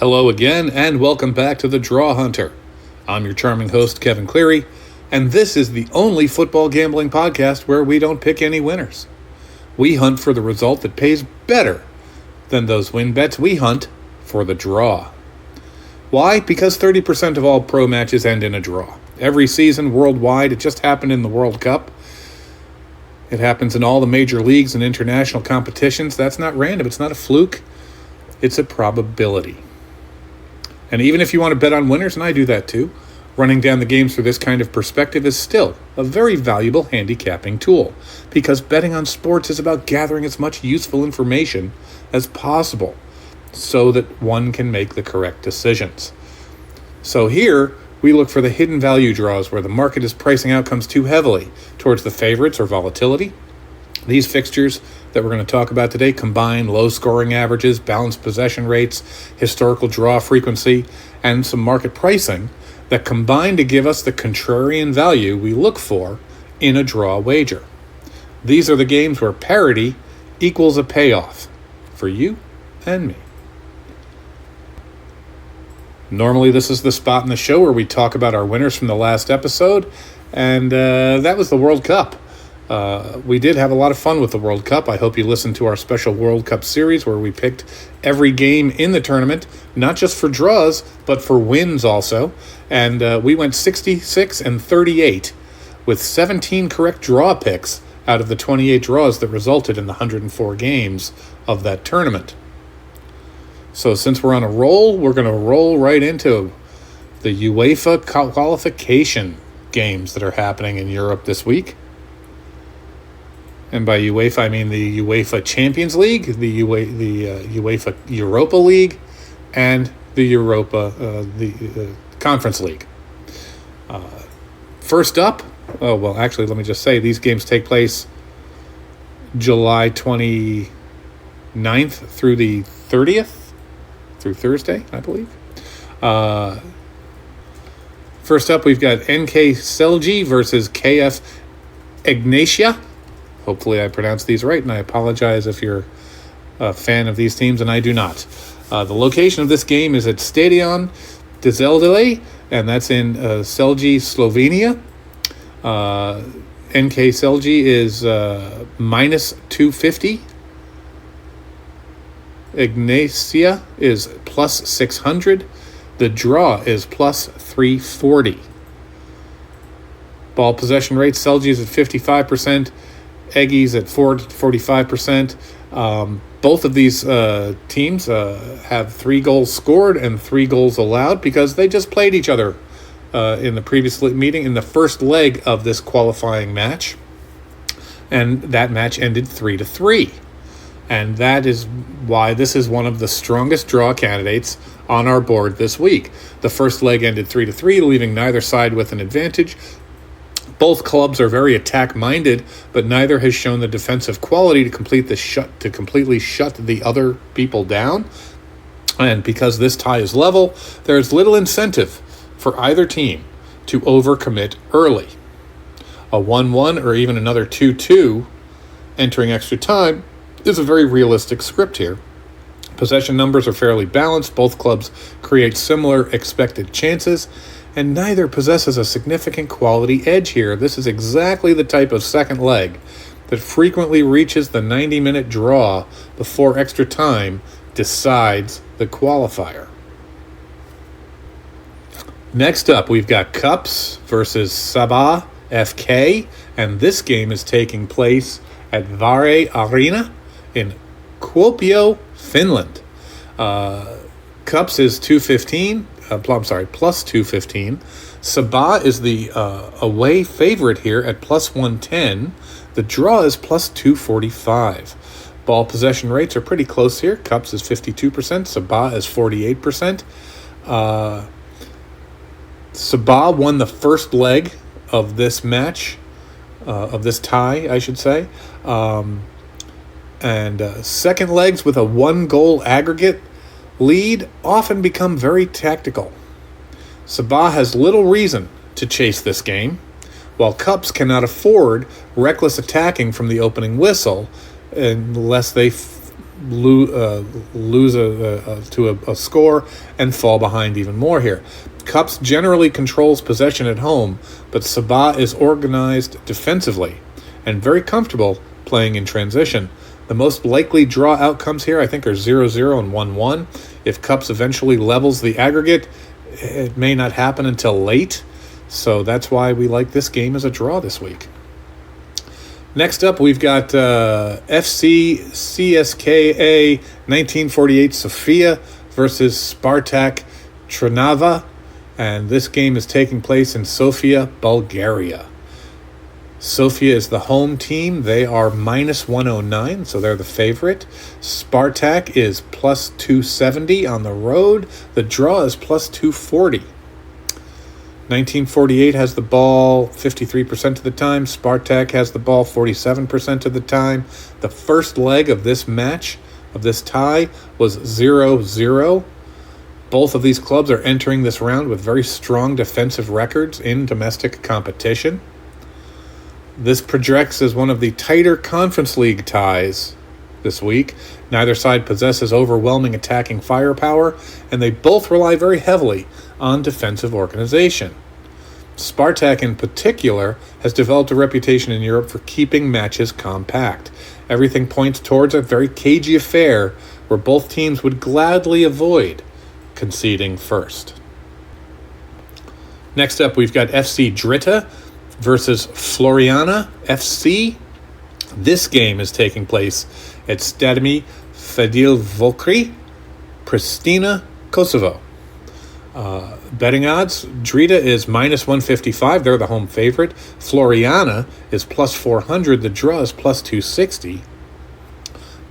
Hello again, and welcome back to the Drawhunter. I'm your charming host, Kevin Cleary, and this is the only football gambling podcast where we don't pick any winners. We hunt for the result that pays better than those win bets. We hunt for the draw. Why? Because 30% of all pro matches end in a draw. Every season worldwide, it just happened in the World Cup. It happens in all the major leagues and international competitions. That's not random. It's not a fluke. It's a probability. And even if you want to bet on winners, and I do that too, running down the games through this kind of perspective is still a very valuable handicapping tool, because betting on sports is about gathering as much useful information as possible so that one can make the correct decisions. So here, we look for the hidden value draws where the market is pricing outcomes too heavily towards the favorites or volatility. These fixtures that we're going to talk about today combine low scoring averages, balanced possession rates, historical draw frequency, and some market pricing that combine to give us the contrarian value we look for in a draw wager. These are the games where parity equals a payoff for you and me. Normally, this is the spot in the show where we talk about our winners from the last episode, and that was the World Cup. We did have a lot of fun with the World Cup. I hope you listened to our special World Cup series where we picked every game in the tournament, not just for draws, but for wins also. And we went 66-38 with 17 correct draw picks out of the 28 draws that resulted in the 104 games of that tournament. So since we're on a roll, we're going to roll right into the UEFA qualification games that are happening in Europe this week. And by UEFA, I mean the UEFA Champions League, the UEFA Europa League, and the Europa Conference League. First up, let me just say, these games take place July 29th through the 30th. Through Thursday, I believe. First up, we've got NK Celje versus KF Ignatia. Hopefully I pronounced these right, and I apologize if you're a fan of these teams, and I do not. The location of this game is at Stadion de Zeldele, and that's in Celje, Slovenia. NK Celje is minus 250. Ignatia is plus 600. The draw is plus 340. Ball possession rate, Celje is at 55%. Eggy's at 45%. Both of these teams have 3 goals scored and 3 goals allowed because they just played each other in the previous meeting in the first leg of this qualifying match. And that match ended 3-3. And that is why this is one of the strongest draw candidates on our board this week. The first leg ended 3-3, leaving neither side with an advantage. Both clubs are very attack-minded, but neither has shown the defensive quality to completely shut the other people down. And because this tie is level, there is little incentive for either team to overcommit early. A 1-1 or even another 2-2 entering extra time is a very realistic script here. Possession numbers are fairly balanced. Both clubs create similar expected chances, and neither possesses a significant quality edge here. This is exactly the type of second leg that frequently reaches the 90-minute draw before extra time decides the qualifier. Next up, we've got Cups versus Sabah FK, and this game is taking place at Vare Arena in Kuopio, Finland. Cups is plus 215. Sabah is the away favorite here at plus 110. The draw is plus 245. Ball possession rates are pretty close here. Cups is 52%. Sabah is 48%. Sabah won the first leg of this match, of this tie, I should say. And second legs with a 1-goal aggregate lead often become very tactical. Sabah has little reason to chase this game, while Cups cannot afford reckless attacking from the opening whistle unless they lose to a score and fall behind even more here. Cups generally controls possession at home, but Sabah is organized defensively and very comfortable playing in transition. The most likely draw outcomes here, I think, are 0-0 and 1-1. If Cups eventually levels the aggregate, it may not happen until late. So that's why we like this game as a draw this week. Next up, we've got FC CSKA 1948 Sofia versus Spartak Trnava. And this game is taking place in Sofia, Bulgaria. Sofia is the home team. They are minus 109, so they're the favorite. Spartak is plus 270 on the road. The draw is plus 240. 1948 has the ball 53% of the time. Spartak has the ball 47% of the time. The first leg of this match, of this tie, was 0-0. Both of these clubs are entering this round with very strong defensive records in domestic competition. This projects as one of the tighter Conference League ties this week. Neither side possesses overwhelming attacking firepower, and they both rely very heavily on defensive organization. Spartak in particular has developed a reputation in Europe for keeping matches compact. Everything points towards a very cagey affair where both teams would gladly avoid conceding first. Next up, we've got FC Drita versus Floriana FC. This game is taking place at Stadimi Fadil Vokri, Pristina, Kosovo. Betting odds, Drita is minus 155. They're the home favorite. Floriana is plus 400. The draw is plus 260.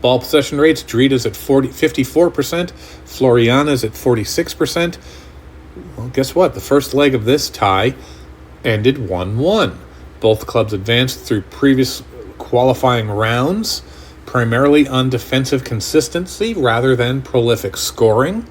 Ball possession rates, Drita's at 54%. Floriana's at 46%. Well, guess what? The first leg of this tie ended 1-1. Both clubs advanced through previous qualifying rounds, primarily on defensive consistency rather than prolific scoring.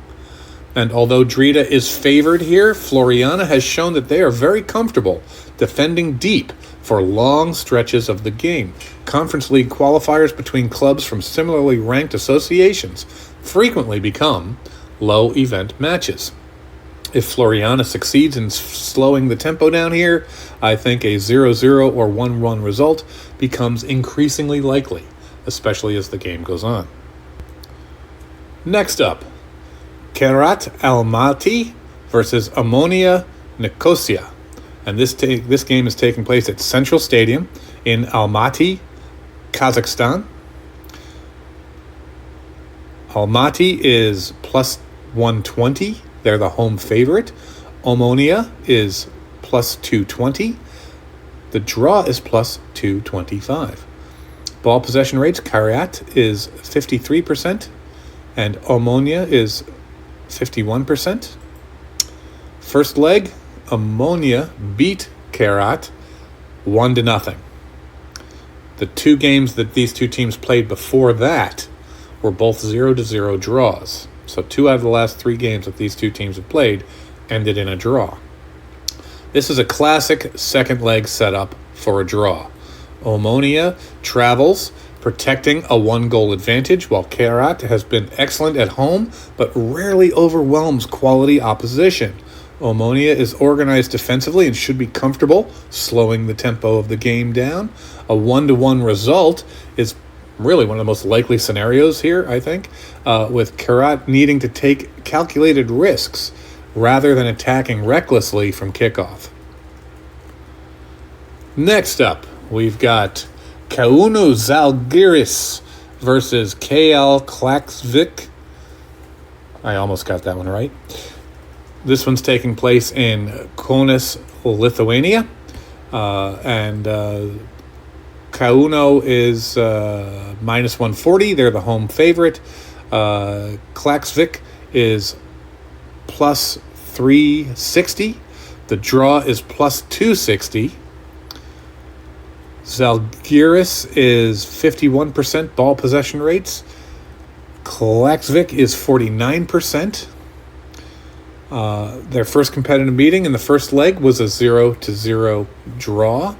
And although Drita is favored here, Floriana has shown that they are very comfortable defending deep for long stretches of the game. Conference League qualifiers between clubs from similarly ranked associations frequently become low-event matches. If Floriana succeeds in slowing the tempo down here, I think a 0-0 or 1-1 result becomes increasingly likely, especially as the game goes on. Next up, Kerat Almaty versus Ammonia Nicosia. And this game is taking place at Central Stadium in Almaty, Kazakhstan. Almaty is plus 120. They're the home favorite. Ammonia is plus 220. The draw is plus 225. Ball possession rates, Kerat is 53%, and Ammonia is 51%. First leg, Ammonia beat Kerat 1-0. The two games that these two teams played before that were both 0-0 draws. So 2 out of the last 3 games that these two teams have played ended in a draw. This is a classic second leg setup for a draw. Ammonia travels, protecting a 1-goal advantage, while Kerat has been excellent at home, but rarely overwhelms quality opposition. Ammonia is organized defensively and should be comfortable slowing the tempo of the game down. A 1-1 result is really one of the most likely scenarios here, I think, with Kerat needing to take calculated risks rather than attacking recklessly from kickoff. Next up, we've got Kauno Zalgiris versus KL Klaksvik. I almost got that one right. This one's taking place in Kaunas, Lithuania. And Kauno is minus 140. They're the home favorite. Klaksvik is plus 360. The draw is plus 260. Zalgiris is 51% ball possession rates. Klaksvik is 49%. Their first competitive meeting in the first leg was a 0-0 draw.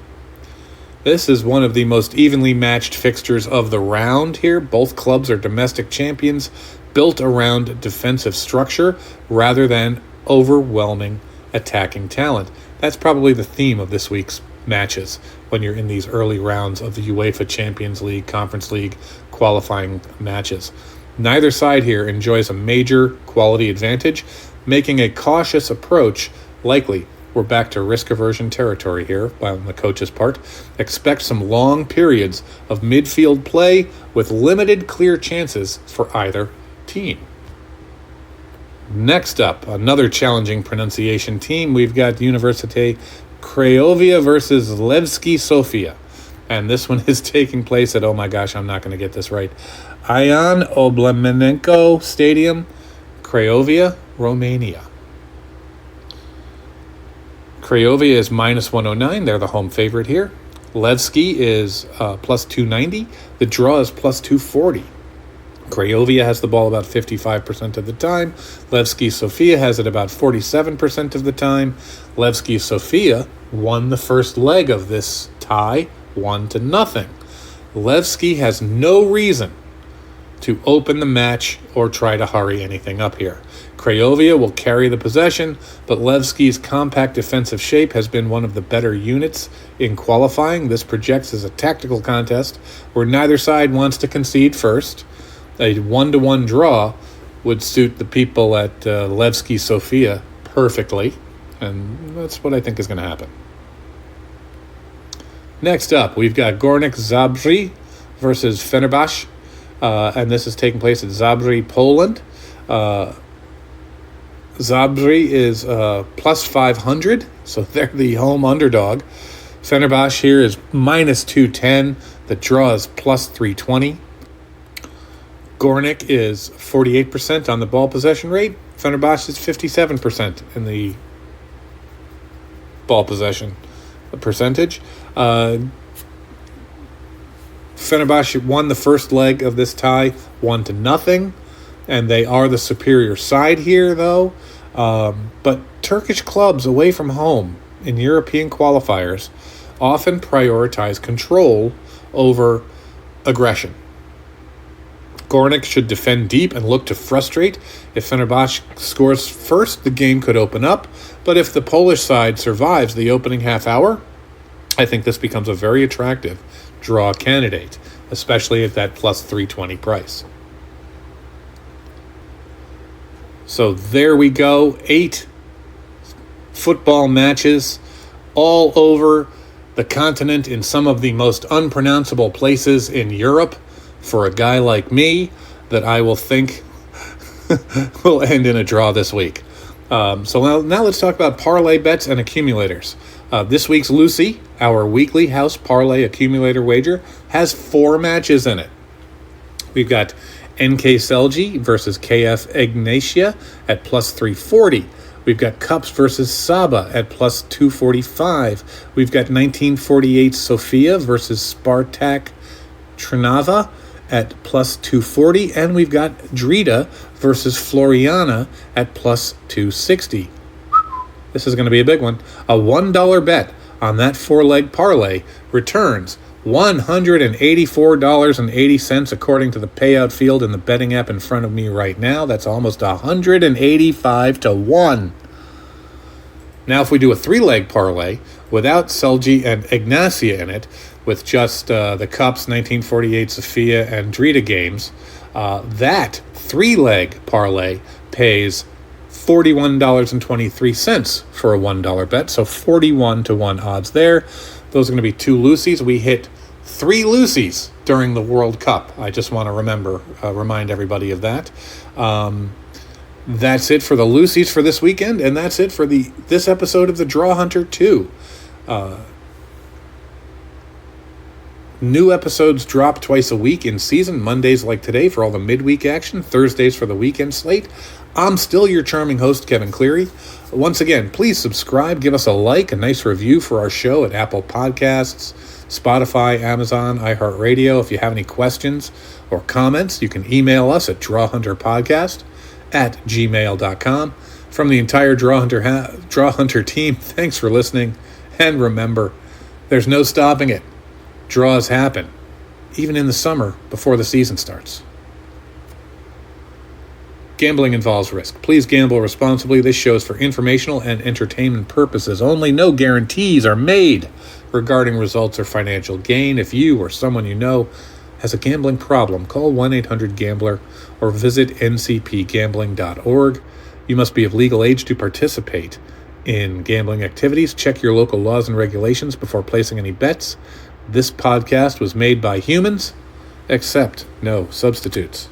This is one of the most evenly matched fixtures of the round here. Both clubs are domestic champions, built around defensive structure rather than overwhelming attacking talent. That's probably the theme of this week's matches when you're in these early rounds of the UEFA Champions League, Conference League qualifying matches. Neither side here enjoys a major quality advantage, making a cautious approach likely. We're back to risk aversion territory here on the coach's part. Expect some long periods of midfield play with limited clear chances for either team. Next up, another challenging pronunciation team. We've got Université Craiovia versus Levski Sofia. And this one is taking place at, oh my gosh, I'm not going to get this right, Ion Oblemenenko Stadium, Craiovia, Romania. Craiovia is minus 109. They're the home favorite here. Levski is plus 290. The draw is plus 240. Craiovia has the ball about 55% of the time. Levski Sofia has it about 47% of the time. Levski Sofia won the first leg of this tie 1-0. Levski has no reason to open the match or try to hurry anything up here. Craiovia will carry the possession, but Levski's compact defensive shape has been one of the better units in qualifying. This projects as a tactical contest where neither side wants to concede first. A 1-1 draw would suit the people at Levski Sofia perfectly, and that's what I think is going to happen. Next up, we've got Górnik Zabrze versus Fenerbahce, and this is taking place at Zabrze, Poland. Zabrze is plus 500, so they're the home underdog. Fenerbahce here is minus 210. The draw is plus 320. Górnik is 48% on the ball possession rate. Fenerbahce is 57% in the ball possession percentage. Fenerbahce won the first leg of this tie 1-0, and they are the superior side here, though. But Turkish clubs away from home in European qualifiers often prioritize control over aggression. Górnik should defend deep and look to frustrate. If Fenerbahce scores first, the game could open up. But if the Polish side survives the opening half hour, I think this becomes a very attractive draw candidate, especially at that plus 320 price. So there we go. 8 football matches all over the continent in some of the most unpronounceable places in Europe for a guy like me that I will think will end in a draw this week. So now let's talk about parlay bets and accumulators. This week's Lucy, our weekly house parlay accumulator wager, has 4 matches in it. We've got NK Celje versus KF Ignatia at plus 340. We've got Cups versus Saba at plus 245. We've got 1948 Sofia versus Spartak Trnava at plus 240. And we've got Drita versus Floriana at plus 260. This is going to be a big one. A $1 bet on that 4-leg parlay returns $184.80 according to the payout field in the betting app in front of me right now. That's almost 185 to 1. Now, if we do a 3-leg parlay without Celje and Ignacia in it, with just the Cups, 1948 Sofia, and Drita games, that 3-leg parlay pays $41.23 for a $1 bet. So 41 to 1 odds there. Those are going to be 2 Lucies. We hit 3 Lucies during the World Cup. I just want to remind everybody of that. That's it for the Lucies for this weekend, and that's it for this episode of the Drawhunter 2. New episodes drop twice a week in season, Mondays like today for all the midweek action, Thursdays for the weekend slate. I'm still your charming host, Kevin Cleary. Once again, please subscribe, give us a like, a nice review for our show at Apple Podcasts, Spotify, Amazon, iHeartRadio. If you have any questions or comments, you can email us at drawhunterpodcast@gmail.com. From the entire Drawhunter team, thanks for listening, and remember, there's no stopping it Draws happen, even in the summer before the season starts. Gambling involves risk. Please gamble responsibly. This show is for informational and entertainment purposes only. No guarantees are made regarding results or financial gain. If you or someone you know has a gambling problem, call 1-800-GAMBLER or visit ncpgambling.org. You must be of legal age to participate in gambling activities. Check your local laws and regulations before placing any bets. This podcast was made by humans, except no substitutes.